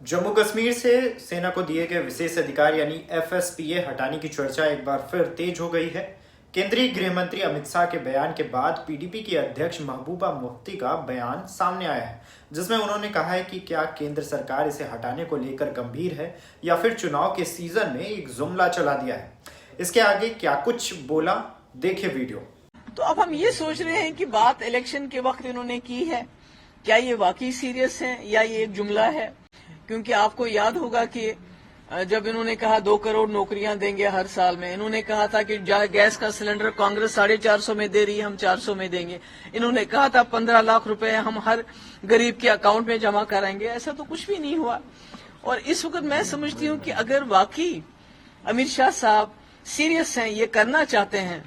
जम्मू कश्मीर से सेना को दिए गए विशेष अधिकार यानी एफएसपीए हटाने की चर्चा एक बार फिर तेज हो गई है। केंद्रीय गृह मंत्री अमित शाह के बयान के बाद पीडीपी की अध्यक्ष महबूबा मुफ्ती का बयान सामने आया है, जिसमें उन्होंने कहा है कि क्या केंद्र सरकार इसे हटाने को लेकर गंभीर है या फिर चुनाव के सीजन में एक जुमला चला दिया है। इसके आगे क्या कुछ बोला, देखिए वीडियो। तो अब हम ये सोच रहे हैं कि बात इलेक्शन के वक्त इन्होंने की है, क्या ये वाकई सीरियस है या ये एक जुमला है। क्योंकि आपको याद होगा कि जब इन्होंने कहा 2 करोड़ नौकरियां देंगे हर साल में, इन्होंने कहा था कि गैस का सिलेंडर कांग्रेस 450 में दे रही है, हम 400 में देंगे। इन्होंने कहा था 15 लाख रुपए हम हर गरीब के अकाउंट में जमा कराएंगे। ऐसा तो कुछ भी नहीं हुआ। और इस वक्त मैं समझती हूँ कि अगर वाकई अमित शाह साहब सीरियस हैं, ये करना चाहते हैं,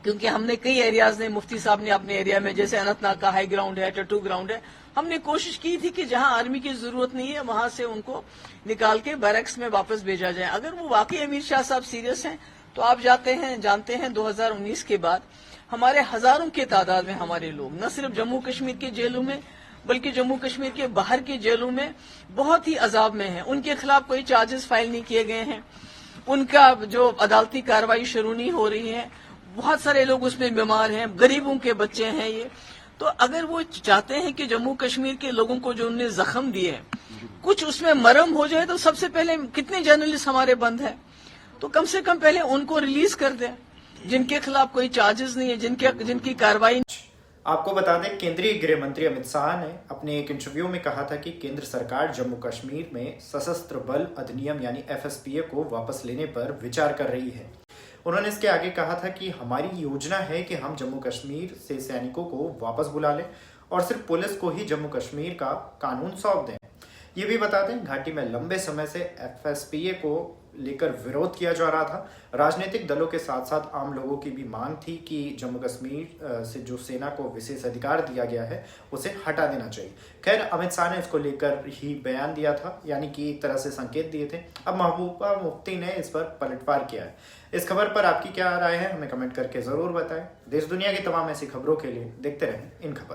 क्योंकि हमने कई एरियाज ने, मुफ्ती साहब ने अपने एरिया में, जैसे अनंतनाग का हाई ग्राउंड है, टट्टू ग्राउंड है, हमने कोशिश की थी कि जहां आर्मी की जरूरत नहीं है वहां से उनको निकाल के बैरक्स में वापस भेजा जाए। अगर वो वाकई अमित शाह साहब सीरियस हैं तो आप जानते हैं 2019 के बाद हमारे हजारों की तादाद में हमारे लोग न सिर्फ जम्मू कश्मीर के जेलों में बल्कि जम्मू कश्मीर के बाहर के जेलों में बहुत ही अजाब में हैं। उनके खिलाफ कोई चार्जेस फाइल नहीं किए गए हैं, उनका जो अदालती कार्रवाई शुरू नहीं हो रही है, बहुत सारे लोग उसमें बीमार हैं, गरीबों के बच्चे हैं ये। तो अगर वो चाहते हैं कि जम्मू कश्मीर के लोगों को जो उन्होंने जख्म दिए हैं कुछ उसमें मरहम हो जाए, तो सबसे पहले कितने जर्नलिस्ट हमारे बंद हैं, तो कम से कम पहले उनको रिलीज कर दें जिनके खिलाफ कोई चार्जेस नहीं है, जिनकी कार्रवाई। आपको बता दें, केंद्रीय गृह मंत्री अमित शाह ने अपने एक इंटरव्यू में कहा था कि केंद्र सरकार जम्मू कश्मीर में सशस्त्र बल अधिनियम यानी एफएसपीए को वापस लेने पर विचार कर रही है। उन्होंने इसके आगे कहा था कि हमारी योजना है कि हम जम्मू कश्मीर से सैनिकों को वापस बुला लें और सिर्फ पुलिस को ही जम्मू कश्मीर का कानून सौंप दें। ये भी बता दें, घाटी में लंबे समय से एफएसपीए को लेकर विरोध किया जा रहा था। राजनीतिक दलों के साथ साथ आम लोगों की भी मांग थी कि जम्मू कश्मीर से जो सेना को विशेष अधिकार दिया गया है उसे हटा देना चाहिए। खैर, अमित शाह ने इसको लेकर ही बयान दिया था, यानी कि एक तरह से संकेत दिए थे। अब महबूबा मुफ्ती ने इस पर पलटवार किया है। इस खबर पर आपकी क्या राय है, हमें कमेंट करके जरूर बताएं। देश दुनिया की तमाम ऐसी खबरों के लिए देखते रहें इन खबर।